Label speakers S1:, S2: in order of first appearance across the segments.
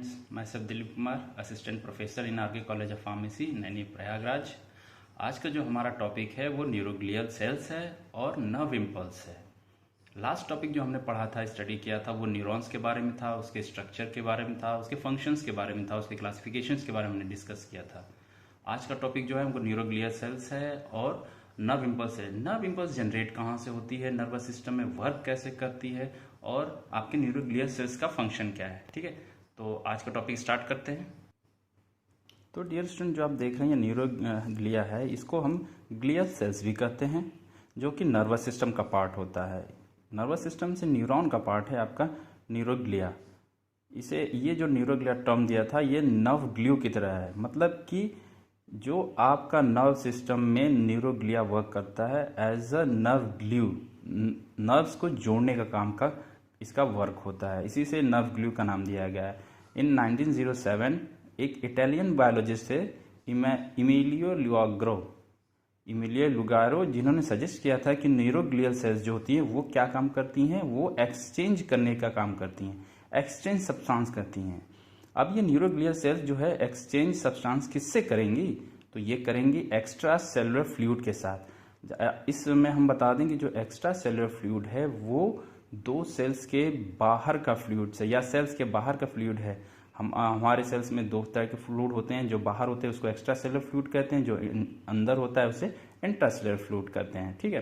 S1: Friends, मैं सब Dilip Kumar, assistant professor in RK college of pharmacy, Naini Prayagraj. आज का जो हमारा टॉपिक है वो न्यूरोग्लियल सेल्स है और नर्व इम्पल्स है। लास्ट टॉपिक जो हमने पढ़ा था, स्टडी किया था, वो न्यूरॉन्स के बारे में था, उसके स्ट्रक्चर के बारे में था, उसके फंक्शंस के बारे में था, उसके क्लासिफिकेशंस के बारे में हमने डिस्कस किया था। आज का टॉपिक जो है वो न्यूरोग्लियल सेल्स है और नर्व इम्पल्स है। नर्व इम्पल्स जनरेट कहाँ से होती है, नर्वस सिस्टम में वर्क कैसे करती है और आपके न्यूरोग्लियल सेल्स का फंक्शन क्या है। ठीक है, तो आज का टॉपिक स्टार्ट करते हैं। तो डियर स्टूडेंट, जो आप देख रहे हैं न्यूरोग्लिया है, इसको हम ग्लियल सेल्स भी कहते हैं, जो कि नर्वस सिस्टम का पार्ट होता है। नर्वस सिस्टम से न्यूरॉन का पार्ट है आपका न्यूरोग्लिया। इसे ये जो न्यूरोग्लिया टर्म दिया था, ये नर्व ग्लू की तरह है, मतलब कि जो आपका नर्व सिस्टम में न्यूरोग्लिया वर्क करता है as a nerve glue, nerves को जोड़ने का काम का इसका वर्क होता है, इसी से नर्व ग्लू का नाम दिया गया है। इन 1907 एक इटालियन बायोलॉजिस्ट है इमिलियो लुगारो, जिन्होंने सजेस्ट किया था कि न्यूरोग्लियल सेल्स जो होती हैं वो क्या काम करती हैं, वो एक्सचेंज करने का काम करती हैं, एक्सचेंज सब्सटेंस करती हैं। अब ये न्यूरोग्लियल सेल्स जो है एक्सचेंज सब्सटेंस किससे करेंगी, तो ये करेंगी एक्स्ट्रा सेलुलर फ्लूइड के साथ। इसमें हम बता दें कि जो एक्स्ट्रा सेलुलर फ्लूइड है वो दो सेल्स के बाहर का फ्लूइड से, या सेल्स के बाहर का फ्लूइड है। हमारे सेल्स में दो तरह के फ्लूइड होते हैं, जो बाहर होते हैं उसको एक्स्ट्रा सेलुलर फ्लूइड कहते हैं, जो अंदर होता है उसे इंट्रासेलुलर फ्लूइड कहते हैं। ठीक है,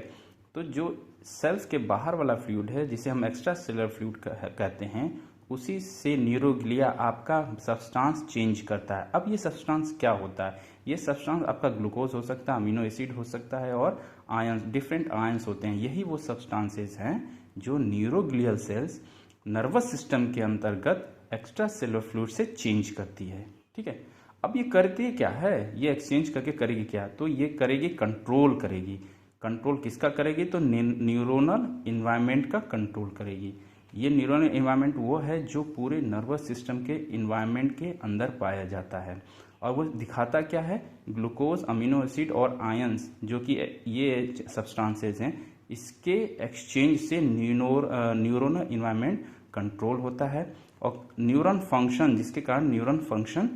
S1: तो जो सेल्स के बाहर वाला फ्लूइड है जिसे हम एक्स्ट्रा सेलुलर फ्लूइड कहते हैं, उसी से न्यूरोग्लिया आपका सब्सटेंस चेंज करता है। अब ये सब्सटेंस क्या होता है, ये सब्सटेंस आपका ग्लूकोज हो सकता है, अमीनो एसिड हो सकता है, और आयंस, डिफरेंट आयंस होते हैं। यही वो सब्सटेंसेस हैं जो न्यूरोग्लियल सेल्स नर्वस सिस्टम के अंतर्गत एक्स्ट्रा सेलुलर फ्लूइड से चेंज करती है। ठीक है, अब ये करती क्या है, ये एक्सचेंज करके करेगी क्या, तो ये करेगी कंट्रोल करेगी। कंट्रोल किसका करेगी, तो न्यूरोनल इन्वायरमेंट का कंट्रोल करेगी। ये न्यूरोनल इन्वायरमेंट वो है जो पूरे नर्वस सिस्टम के इन्वायरमेंट के अंदर पाया जाता है, और वो दिखाता क्या है, ग्लूकोज, अमीनो एसिड और आयंस, जो कि ये सब्सटेंसेस हैं, इसके एक्सचेंज से न्यूरोनल इन्वायरमेंट कंट्रोल होता है, और न्यूरॉन फंक्शन, जिसके कारण न्यूरॉन फंक्शन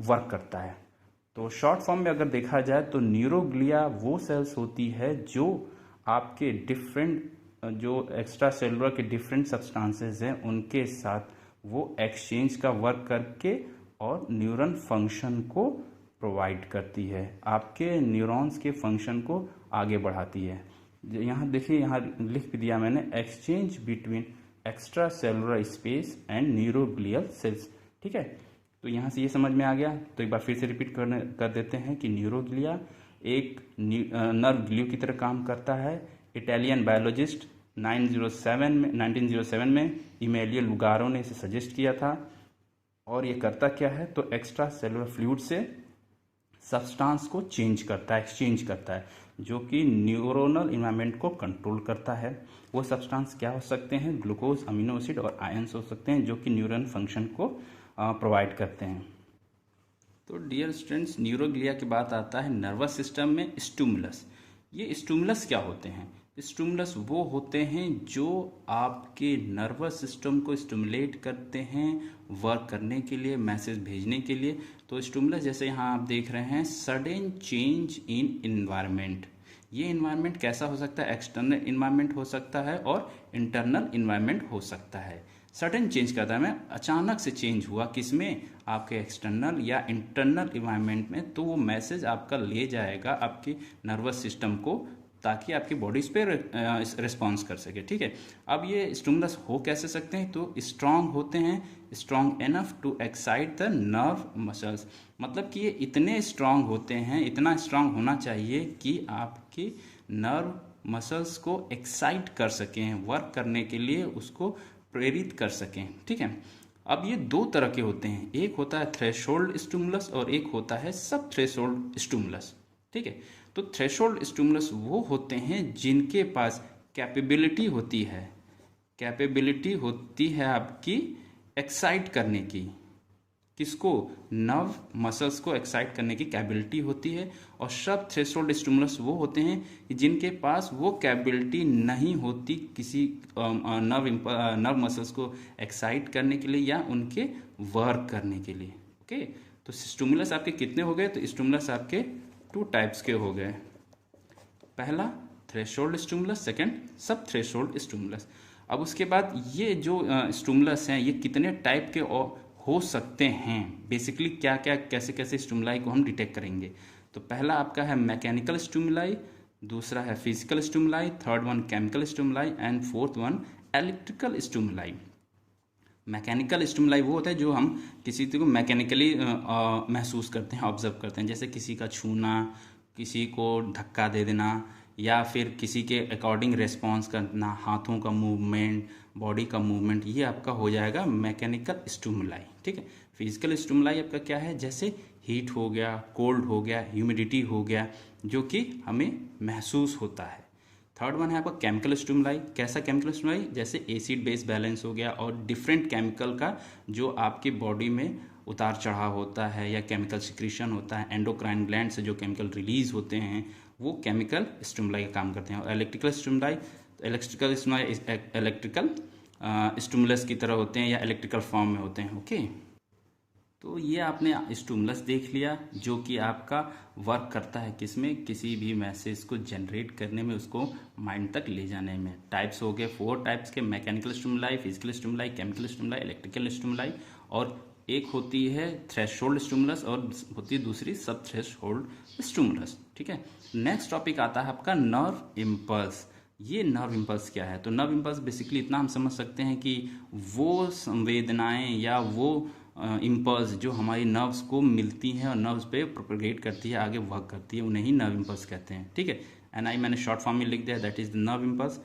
S1: वर्क करता है। तो शॉर्ट फॉर्म में अगर देखा जाए तो न्यूरोग्लिया वो सेल्स होती है जो आपके डिफरेंट, जो एक्स्ट्रा सेलुलर के डिफरेंट सब्सटेंसेस हैं उनके साथ वो एक्सचेंज का वर्क करके और न्यूरॉन फंक्शन को प्रोवाइड करती है, आपके न्यूरॉन्स के फंक्शन को आगे बढ़ाती है। यहाँ देखिए, यहाँ लिख भी दिया मैंने, exchange between extra cellular space and neuroglial sales. ठीक है, तो यहाँ से ये समझ में आ गया। तो एक बार फिर से रिपीट कर देते हैं कि न्यूरोग्लिया एक नर्व ग्लू की तरह काम करता है। इटालियन बायोलॉजिस्ट 1907 में इमेलियो लुगारो ने इसे सजेस्ट किया था, और ये करता क्या है, तो एक्स्ट्रा सेलुलर फ्लूइड से सब्सटेंस को चेंज करता है, एक्सचेंज करता है, जो कि न्यूरोनल इन्वायरमेंट को कंट्रोल करता है। वो सब्सटेंस क्या हो सकते हैं, ग्लूकोज, अमीनो एसिड और आयंस हो सकते हैं, जो कि न्यूरॉन फंक्शन को प्रोवाइड करते हैं। तो डियर स्टूडेंट्स, न्यूरोग्लिया की बात आता है नर्वस सिस्टम में स्टिमुलस। ये स्टिमुलस क्या होते हैं, स्टिमुलस वो होते हैं जो आपके नर्वस सिस्टम को स्टिमुलेट करते हैं वर्क करने के लिए, मैसेज भेजने के लिए। तो स्टिमुलस जैसे यहाँ आप देख रहे हैं, सडन चेंज इन इन्वायरमेंट। ये इन्वायरमेंट कैसा हो सकता है, एक्सटर्नल इन्वायरमेंट हो सकता है और इंटरनल इन्वायरमेंट हो सकता है। सडन चेंज करता है, मैं अचानक से चेंज हुआ किसमें, आपके एक्सटर्नल या इंटरनल इन्वायरमेंट में, तो वो मैसेज आपका ले जाएगा आपके नर्वस सिस्टम को, ताकि आपकी बॉडी इस पर रिस्पॉन्स कर सके। ठीक है, अब ये स्टिमुलस हो कैसे सकते हैं, तो स्ट्रांग होते हैं, strong enough to excite the nerve muscles. मतलब कि ये इतने स्ट्रांग होते हैं, इतना स्ट्रांग होना चाहिए कि आपके नर्व मसल्स को एक्साइट कर सकें, वर्क करने के लिए उसको प्रेरित कर सकें। ठीक है, अब ये दो तरह के होते हैं, एक होता है थ्रेशोल्ड स्टिमुलस और एक होता है सब थ्रेशोल्ड स्टिमुलस। ठीक है, तो थ्रेशोल्ड स्टिमुलस वो होते हैं जिनके पास कैपेबिलिटी होती है आपकी एक्साइट करने की, किसको, नर्व मसल्स को एक्साइट करने की कैपेबिलिटी होती है। और सब थ्रेशोल्ड स्टिमुलस वो होते हैं जिनके पास वो कैपेबिलिटी नहीं होती किसी नर्व मसल्स को एक्साइट करने के लिए या उनके वर्क करने के लिए। ओके, तो स्टिमुलस आपके कितने हो गए, तो स्टिमुलस आपके 2 टाइप्स के हो गए। पहला थ्रेशोल्ड स्टिमुलस, सेकंड सब थ्रेशोल्ड स्टिमुलस। अब उसके बाद ये जो स्टिमुलस हैं ये कितने टाइप के हो सकते हैं, बेसिकली क्या क्या कैसे कैसे स्टिमुलाई को हम डिटेक्ट करेंगे। तो पहला आपका है मैकेनिकल स्टिमुलाई, दूसरा है physical stimuli, third one chemical stimuli and fourth one electrical stimuli. Mechanical stimuli वो होता है जो हम किसी को मैकेनिकली महसूस करते हैं, ऑब्जर्व करते हैं, जैसे किसी का छूना, किसी को धक्का दे देना, या फिर किसी के अकॉर्डिंग रिस्पॉन्स करना, हाथों का मूवमेंट, बॉडी का मूवमेंट, ये आपका हो जाएगा मैकेनिकल स्टिमुलाई। ठीक है। फिजिकल स्टिमुलाई आपका क्या है, जैसे हीट हो गया, कोल्ड हो गया, ह्यूमिडिटी हो गया, जो कि हमें महसूस होता है। थर्ड वन है आपका केमिकल स्टिमुलाई। कैसा केमिकल स्टिमुलाई, जैसे एसिड बेस बैलेंस हो गया और डिफरेंट केमिकल का जो आपकी बॉडी में उतार चढ़ाव होता है या केमिकल सिक्रीशन होता है, एंडोक्राइन ग्लैंड से जो केमिकल रिलीज होते हैं वो केमिकल स्टिमुलाई का काम करते हैं। और इलेक्ट्रिकल स्टिमुलाई इलेक्ट्रिकल स्टिमुलस की तरह होते हैं या इलेक्ट्रिकल फॉर्म में होते हैं। ओके, तो ये आपने स्टिमुलस देख लिया जो कि आपका वर्क करता है किसमें, किसी भी मैसेज को जनरेट करने में, उसको माइंड तक ले जाने में। टाइप्स हो गए 4 टाइप्स के, mechanical stimuli, physical stimuli, chemical stimuli, electrical stimuli, और एक होती है थ्रेशोल्ड स्टिमुलस और होती है दूसरी सब थ्रेशोल्ड स्टिमुलस। ठीक है। नेक्स्ट टॉपिक आता है आपका नर्व इम्पल्स। ये नर्व इम्पल्स क्या है, तो नर्व इम्पल्स बेसिकली इतना हम समझ सकते हैं कि वो संवेदनाएं या वो इम्पल्स जो हमारी नर्व्स को मिलती हैं और नर्व्स पे प्रोपेगेट करती है, आगे वर्क करती है, उन्हें ही नर्व इम्पल्स कहते हैं। ठीक है। एनआई मैंने शॉर्ट फॉर्म में लिख दिया, that is the nerve impulse.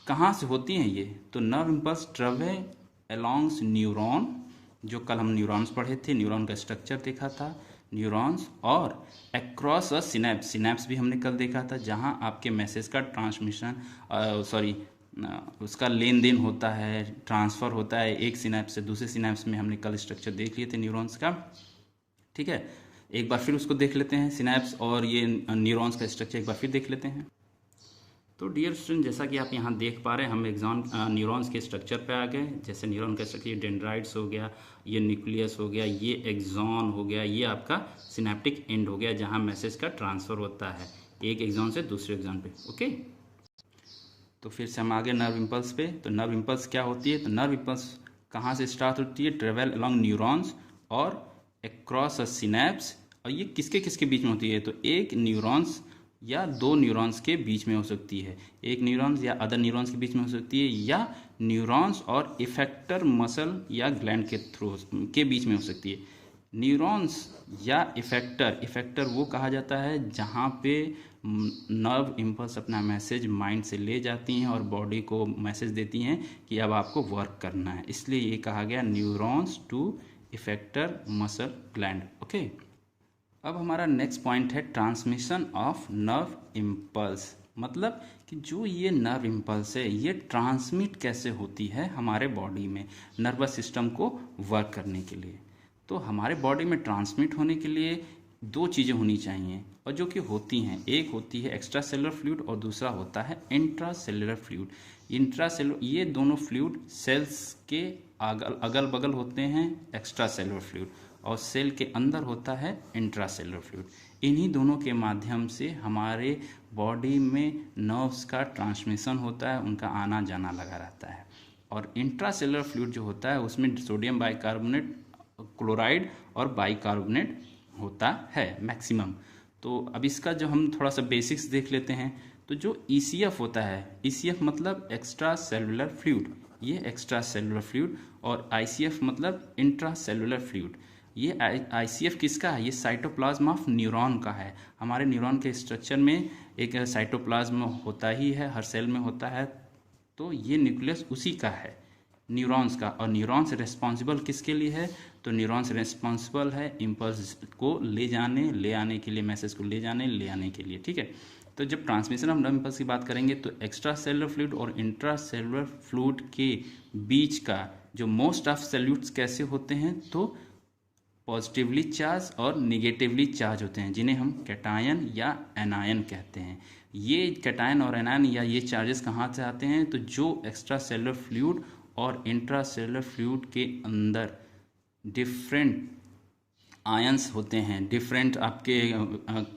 S1: कहाँ से होती हैं ये, तो नर्व इम्पल्स ट्रेवल अलोंग्स न्यूरॉन, जो कल हम न्यूरॉन्स पढ़े थे, न्यूरॉन का स्ट्रक्चर देखा था, न्यूरॉन्स, और अक्रॉस अ सिनेप्स, सिनेप्स भी हमने कल देखा था, जहां आपके मैसेज का ट्रांसमिशन उसका लेन देन होता है, ट्रांसफ़र होता है एक सिनेप्स से दूसरे सिनेप्स में। हमने कल स्ट्रक्चर देख लिए थे न्यूरॉन्स का। ठीक है, एक बार फिर उसको देख लेते हैं, सिनेप्स और ये न्यूरॉन्स का स्ट्रक्चर एक बार फिर देख लेते हैं। तो डियर स्टूडेंट, जैसा कि आप यहाँ देख पा रहे हैं, हम एग्जॉन न्यूरॉन्स के स्ट्रक्चर पे आ गए। जैसे न्यूरॉन का स्ट्रक्चर, ये डेंड्राइट्स हो गया, ये न्यूक्लियस हो गया, ये एक्सॉन हो गया, ये आपका सिनेप्टिक एंड हो गया जहाँ मैसेज का ट्रांसफ़र होता है एक एक्सॉन से दूसरे एक्सॉन पे। ओके, तो फिर से हम आगे नर्व इम्पल्स पे। तो नर्व इम्पल्स क्या होती है, तो नर्व इम्पल्स कहाँ से स्टार्ट होती है, ट्रेवल अलॉन्ग न्यूरॉन्स और अक्रॉस अ सिनेप्स। और ये किसके किसके बीच में होती है, तो एक न्यूरॉन्स या 2 न्यूरॉन्स के बीच में हो सकती है, एक न्यूरॉन्स या अदर न्यूरॉन्स के बीच में हो सकती है, या न्यूरॉन्स और इफेक्टर मसल या ग्लैंड के थ्रू के बीच में हो सकती है। न्यूरॉन्स या इफेक्टर वो कहा जाता है जहाँ पे नर्व इम्पल्स अपना मैसेज माइंड से ले जाती हैं और बॉडी को मैसेज देती हैं कि अब आपको वर्क करना है, इसलिए ये कहा गया neurons to effector muscle gland. Okay, अब हमारा नेक्स्ट पॉइंट है ट्रांसमिशन ऑफ नर्व इम्पल्स। मतलब कि जो ये नर्व इम्पल्स है ये ट्रांसमिट कैसे होती है हमारे बॉडी में नर्वस सिस्टम को वर्क करने के लिए। तो हमारे बॉडी में ट्रांसमिट होने के लिए 2 चीज़ें होनी चाहिए और जो कि होती हैं, एक होती है एक्स्ट्रा सेलुलर फ्लूइड और दूसरा होता है intra cellular fluid. Intra cellular, ये दोनों फ्लूइड सेल्स के अगल बगल होते हैं एक्स्ट्रा सेलुलर फ्लूइड, और सेल के अंदर होता है इंट्रा सेलुलर फ्लूइड। इन्हीं दोनों के माध्यम से हमारे बॉडी में नर्व्स का ट्रांसमिशन होता है, उनका आना जाना लगा रहता है। और इंट्रा सेलुलर फ्लूइड जो होता है उसमें सोडियम बाइकार्बोनेट, क्लोराइड और बाइकार्बोनेट होता है मैक्सिमम। तो अब इसका जो हम थोड़ा सा बेसिक्स देख लेते हैं, तो जो ECF होता है, ECF मतलब एक्स्ट्रा सेलुलर फ्लूइड, ये एक्स्ट्रा सेलुलर फ्लूइड, और ICF मतलब इंट्रा सेलुलर फ्लूइड। ये ICF किसका है, ये साइटोप्लाज्म ऑफ न्यूरॉन का है। हमारे न्यूरॉन के स्ट्रक्चर में एक साइटोप्लाज्म होता ही है, हर सेल में होता है, तो ये न्यूक्लियस उसी का है, न्यूरॉन्स का। और न्यूरॉन्स रिस्पॉन्सिबल किसके लिए है, तो न्यूरॉन्स रिस्पॉन्सिबल है इम्पल्स को ले आने के लिए, मैसेज को ले आने के लिए। ठीक है, तो जब ट्रांसमिशन ऑफ नर्व इम्पल्स की बात करेंगे तो एक्स्ट्रा सेलुलर फ्लूइड और इंट्रा सेलुलर फ्लूइड के बीच का जो मोस्ट ऑफ सेल्यूट्स कैसे होते हैं, तो पॉजिटिवली चार्ज और निगेटिवली चार्ज होते हैं, जिन्हें हम कैटायन या एनायन कहते हैं। ये कैटायन और एनायन या ये चार्जेस कहाँ से आते हैं, तो जो एक्स्ट्रा सेलुलर फ्लूइड और इंट्रा सेलुलर फ्लूइड के अंदर डिफरेंट आयंस होते हैं, डिफरेंट आपके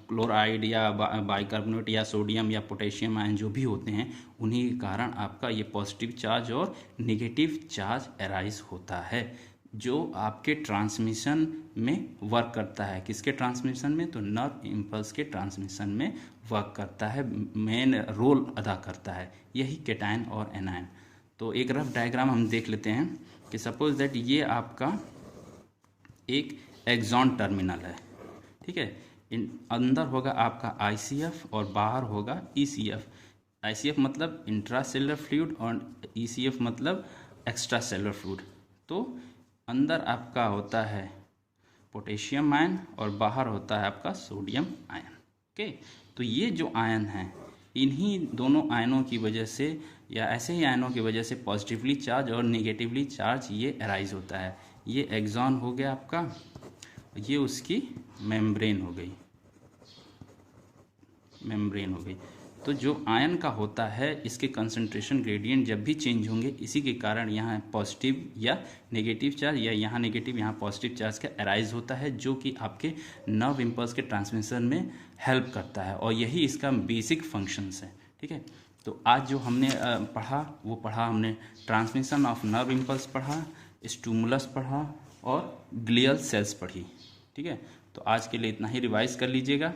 S1: क्लोराइड या बाइकार्बोनेट या सोडियम या पोटेशियम आयन जो भी होते हैं, उन्हीं के कारण आपका ये पॉजिटिव चार्ज और निगेटिव चार्ज अराइज होता है, जो आपके ट्रांसमिशन में वर्क करता है। किसके ट्रांसमिशन में, तो नर्व इम्पल्स के ट्रांसमिशन में वर्क करता है, मेन रोल अदा करता है। यही कैटायन और एनायन। तो एक रफ डायग्राम हम देख लेते हैं कि सपोज दैट ये आपका एक एक्सॉन टर्मिनल है, ठीक है। अंदर होगा आपका ICF और बाहर होगा ECF। ICF मतलब इंट्रासेलुलर फ्लूइड और ECF मतलब एक्स्ट्रा सेलुलर फ्लूइड। तो अंदर आपका होता है पोटेशियम आयन और बाहर होता है आपका सोडियम आयन। ओके, तो ये जो आयन हैं, इन्हीं दोनों आयनों की वजह से या ऐसे ही आयनों की वजह से पॉजिटिवली चार्ज और निगेटिवली चार्ज ये अराइज होता है। ये एक्सॉन हो गया आपका, ये उसकी मेम्ब्रेन हो गई, मेम्ब्रेन हो गई। तो जो आयन का होता है, इसके कंसंट्रेशन ग्रेडियंट जब भी चेंज होंगे, इसी के कारण यहाँ पॉजिटिव या नेगेटिव चार्ज या यहाँ नेगेटिव यहाँ पॉजिटिव चार्ज का अराइज होता है, जो कि आपके नर्व इम्पल्स के ट्रांसमिशन में हेल्प करता है, और यही इसका बेसिक फंक्शंस है, ठीक है। तो आज जो हमने पढ़ा वो पढ़ा हमने ट्रांसमिशन ऑफ नर्व इम्पल्स पढ़ा, स्टिमुलस पढ़ा और ग्लियल सेल्स पढ़ी, ठीक है। तो आज के लिए इतना ही, रिवाइज कर लीजिएगा।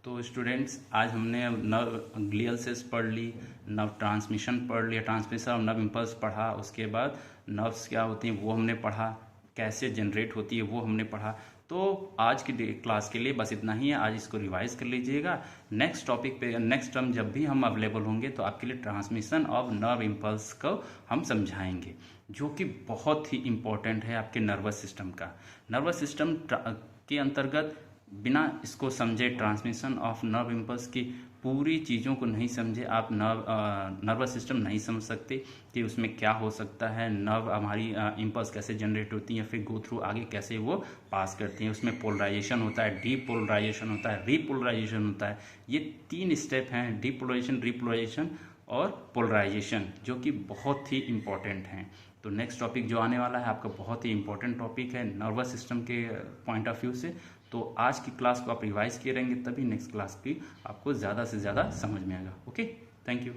S1: तो स्टूडेंट्स, आज हमने नर्व ग्लियल सेल्स पढ़ ली, नर्व ट्रांसमिशन पढ़ लिया, ट्रांसमिशन ऑफ नर्व इम्पल्स पढ़ा, उसके बाद नर्व्स क्या होती हैं वो हमने पढ़ा, कैसे जनरेट होती है वो हमने पढ़ा। तो आज की क्लास के लिए बस इतना ही है। आज इसको रिवाइज कर लीजिएगा। नेक्स्ट टॉपिक पे नेक्स्ट टर्म जब भी हम अवेलेबल होंगे तो आपके लिए ट्रांसमिशन ऑफ नर्व इम्पल्स को हम समझाएंगे, जो कि बहुत ही इम्पोर्टेंट है आपके नर्वस सिस्टम का। नर्वस सिस्टम के अंतर्गत बिना इसको समझे, ट्रांसमिशन ऑफ नर्व इम्पल्स की पूरी चीज़ों को नहीं समझे, आप नर्वस सिस्टम नहीं समझ सकते कि उसमें क्या हो सकता है, नर्व हमारी इम्पल्स कैसे जनरेट होती हैं, फिर गो थ्रू आगे कैसे वो पास करती हैं। उसमें पोलराइजेशन होता है, डीपोलराइजेशन होता है, रीपोलराइजेशन होता है। ये 3 स्टेप हैं, डीपोलराइजेशन, रीपोलराइजेशन और पोलराइजेशन, जो कि बहुत ही इम्पॉर्टेंट हैं। तो नेक्स्ट टॉपिक जो आने वाला है आपका बहुत ही इंपॉर्टेंट टॉपिक है नर्वस सिस्टम के पॉइंट ऑफ व्यू से। तो आज की क्लास को आप रिवाइज किए रहेंगे, तभी नेक्स्ट क्लास की आपको ज़्यादा से ज़्यादा समझ में आएगा। Okay, thank you.